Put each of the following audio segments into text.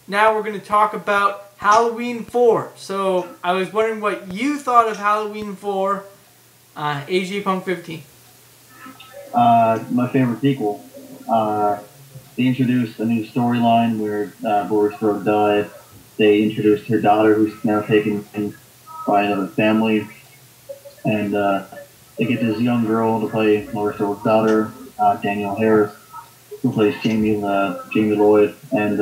Now we're going to talk about Halloween 4. So I was wondering what you thought of Halloween 4, AJ Punk 15. My favorite sequel. They introduced a new storyline where Laurie Strode died. They introduced her daughter, who's now taken in by another family, and they get this young girl to play Laurie Strode's daughter, Danielle Harris, who plays Jamie Lloyd, and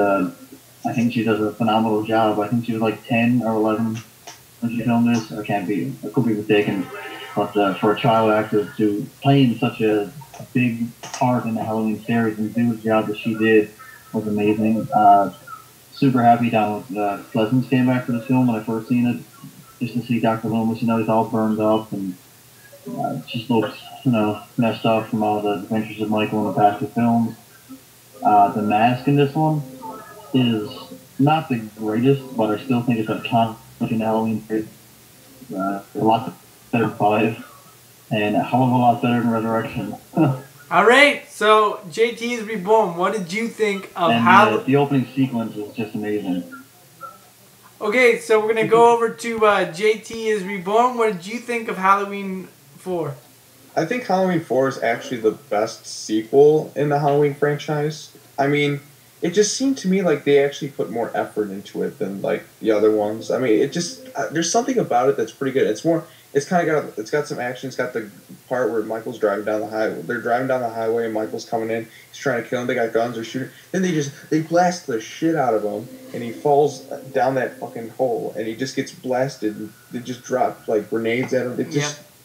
I think she does a phenomenal job. I think she was like 10 or 11 when she filmed this. I could be mistaken, but for a child actor to play in such a big part in the Halloween series and do the job that she did was amazing. Super happy Donald Pleasance came back for this film when I first seen it, just to see Dr. Loomis. He's all burned up and just looks, messed up from all the adventures of Michael in the past two films. The mask in this one is not the greatest, but I still think it's a confident in the Halloween series. A lot better than 5, and a hell of a lot better than Resurrection. All right, so JT is Reborn. What did you think of Halloween? The opening sequence is just amazing. Okay, so we're going to go over to JT is Reborn. What did you think of Halloween 4? I think Halloween 4 is actually the best sequel in the Halloween franchise. I mean, it just seemed to me like they actually put more effort into it than like the other ones. I mean, it just there's something about it that's pretty good. It's got some action. It's got the part where Michael's driving down the highway. They're driving down the highway and Michael's coming in. He's trying to kill him. They got guns or shooting. Then they blast the shit out of him and he falls down that fucking hole and he just gets blasted. And they just drop like grenades at him.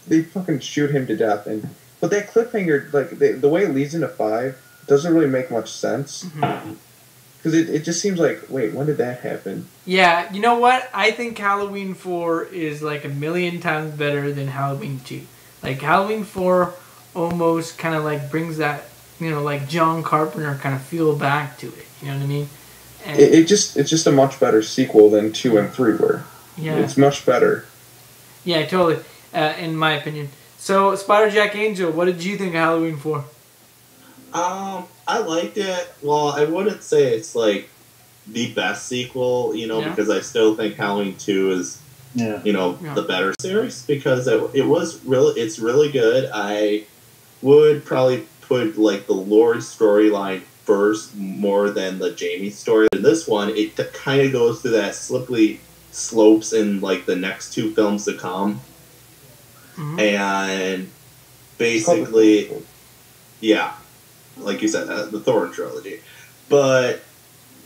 They fucking shoot him to death. But that cliffhanger, like the way it leads into 5, doesn't really make much sense. Because it just seems like, wait, when did that happen? Yeah, you know what? I think Halloween 4 is like a million times better than Halloween 2. Like, Halloween 4 almost kind of like brings that, like John Carpenter kind of feel back to it. You know what I mean? And it's just a much better sequel than 2 and 3 were. Yeah. It's much better. Yeah, totally, in my opinion. So, Spider Jack Angel, what did you think of Halloween 4? I liked it. Well, I wouldn't say it's like the best sequel, because I still think Halloween 2 is, the better series because it's really good. I would probably put like the Laurie storyline first more than the Jamie story. In this one, it kind of goes through that slippery slopes in like the next 2 films to come, and basically, yeah. Like you said, the Thorn trilogy. But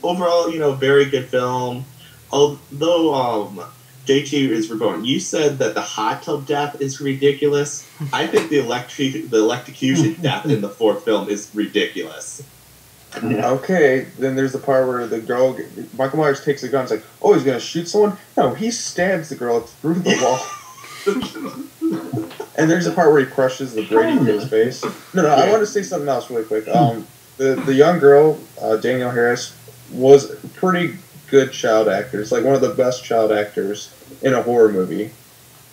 overall, very good film. Although JT is Reborn, you said that the hot tub death is ridiculous. I think the electrocution death in the 4th film is ridiculous. Yeah. Okay, then there's the part where the girl, Michael Myers takes the gun. It's like, oh, he's gonna shoot someone. No, he stabs the girl through the wall. And there's a part where he crushes the braiding to his face. No, I want to say something else really quick. The young girl, Danielle Harris, was a pretty good child actor. It's like one of the best child actors in a horror movie.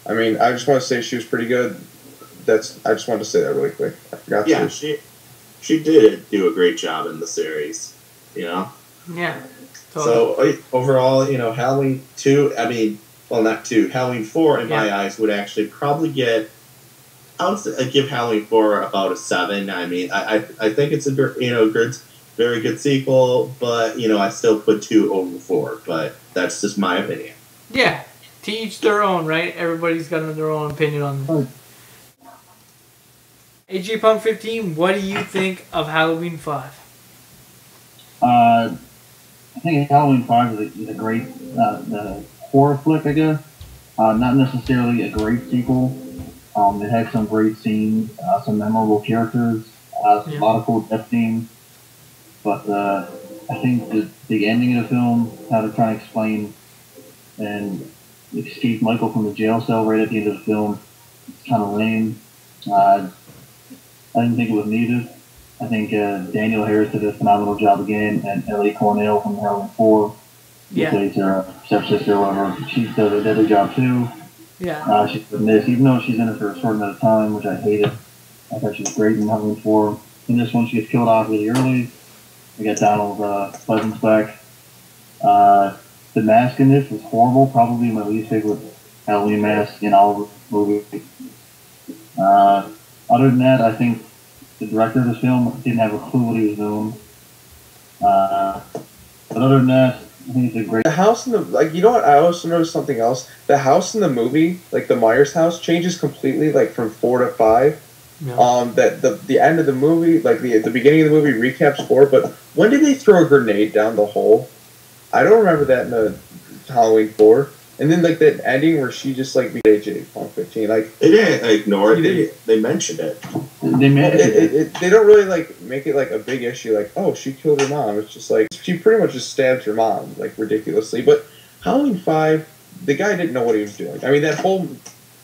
I mean, I just want to say she was pretty good. I just wanted to say that really quick. I forgot to. Yeah, she did do a great job in the series. Yeah. Totally. So overall, Halloween 2. I mean, well, not 2. Halloween 4, in my eyes, would actually probably get. I would give Halloween 4 about a 7. I mean, I think it's a very good sequel, but I still put 2 over 4. But that's just my opinion. Yeah, to each their own, right? Everybody's got their own opinion on this. AJ Punk 15, what do you think of Halloween 5? I think Halloween 5 is a great horror flick, I guess. Not necessarily a great sequel. It had some great scenes, some memorable characters, a lot of cool death scenes. But I think the ending of the film, how to try and explain and escape Michael from the jail cell right at the end of the film, it's kind of lame. I didn't think it was needed. I think Daniel Harris did a phenomenal job again, and Ellie Cornell from Halloween 4. She plays her stepsister or whatever. She does a deadly job too. Yeah. She's in this, even though she's in it for a short amount of time, which I hated. I thought she was great in Halloween 4. In this one, she gets killed off really early. We got Donald Pleasance back. The mask in this was horrible. Probably my least favorite Halloween mask in all of the movie. Other than that, I think the director of this film didn't have a clue what he was doing. But other than that, I think it's a great. The house in the you know what? I also noticed something else. The house in the movie, like the Myers house, changes completely, like from 4 to 5. Yeah. That the end of the movie, like the beginning of the movie, recaps 4. But when did they throw a grenade down the hole? I don't remember that in the Halloween 4. And then like that ending where she just like beat AJ Punk 15, like they didn't ignore it. They mentioned it. They mentioned it. They don't really like make it like a big issue. Like, oh, she killed her mom. It's just like she pretty much just stabbed her mom like ridiculously. But Halloween 5, the guy didn't know what he was doing. I mean, that whole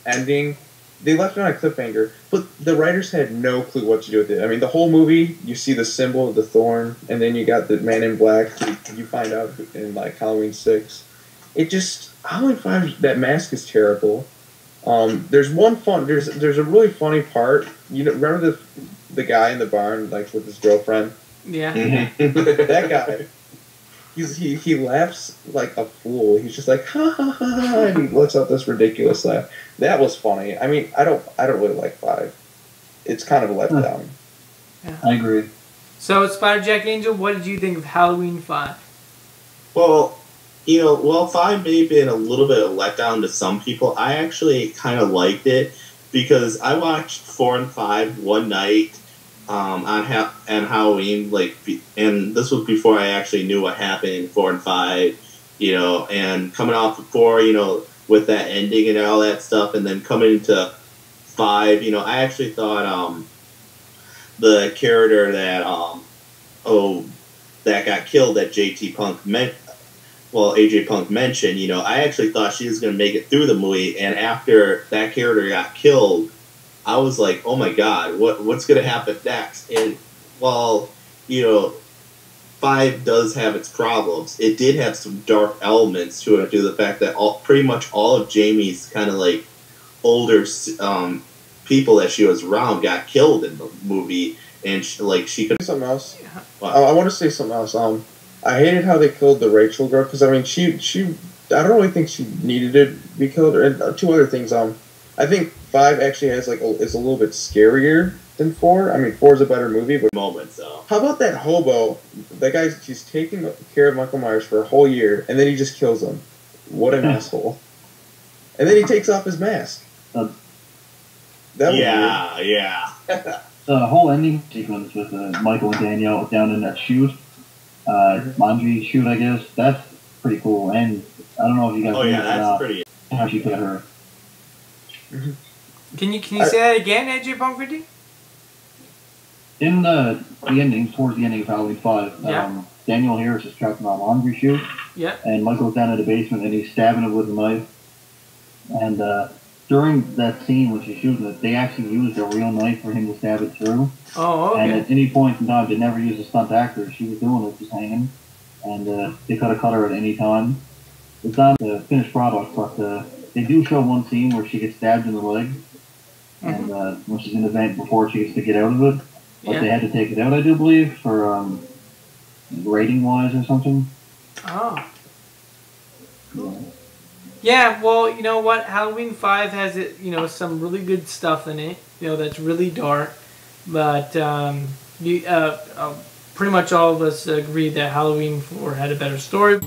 ending, they left it on a cliffhanger, but the writers had no clue what to do with it. I mean, the whole movie, you see the symbol of the thorn, and then you got the man in black. You find out in like Halloween 6. It just Halloween 5, that mask is terrible. There's a really funny part. You know, remember the guy in the barn like with his girlfriend? Yeah. That guy. He laughs like a fool. He's just like ha ha ha ha, and he lets out this ridiculous laugh. That was funny. I mean, I don't really like 5. It's kind of a letdown. Yeah. I agree. So, Spider Jack Angel, what did you think of Halloween 5? Well, 5 may have been a little bit of a letdown to some people. I actually kind of liked it because I watched 4 and 5 one night on Halloween, and this was before I actually knew what happened in 4 and 5, and coming off of 4, with that ending and all that stuff, and then coming into 5, I actually thought the character that that got killed that AJ Punk mentioned, I actually thought she was going to make it through the movie, and after that character got killed, I was like, oh my god, what's going to happen next? And while, 5 does have its problems, it did have some dark elements to it, due to the fact that pretty much all of Jamie's kind of like older people that she was around got killed in the movie, and she could... Something else. I want to say something else. I hated how they killed the Rachel girl, because, I mean, she I don't really think she needed to be killed. And 2 other things. I think 5 actually has, is a little bit scarier than 4. I mean, 4 is a better movie, but... Moments, though. How about that hobo? That guy, he's taking care of Michael Myers for a whole year, and then he just kills him. What an asshole. And then he takes off his mask. That was weird. Yeah. The whole ending sequence with Michael and Danielle down in that chute. Laundry chute, I guess. That's pretty cool. And I don't know if you guys. Oh yeah, that's pretty. How she got her. Can you say that again, AJ Punk 50? In the ending, towards the ending of Halloween 5, Daniel Harris is trapped in a laundry chute. Yeah. And Michael's down in the basement and he's stabbing it with a knife. And during that scene when she's shooting it, they actually used a real knife for him to stab it through. Oh, okay. And at any point in time, they never used a stunt actor. She was doing it, just hanging. And they could have cut her at any time. It's not the finished product, but they do show one scene where she gets stabbed in the leg. And when she's in the vent before she gets to get out of it. But they had to take it out, I do believe, for rating-wise or something. Oh. Yeah, well, you know what? Halloween 5 has some really good stuff in it. That's really dark. But pretty much all of us agree that Halloween 4 had a better story.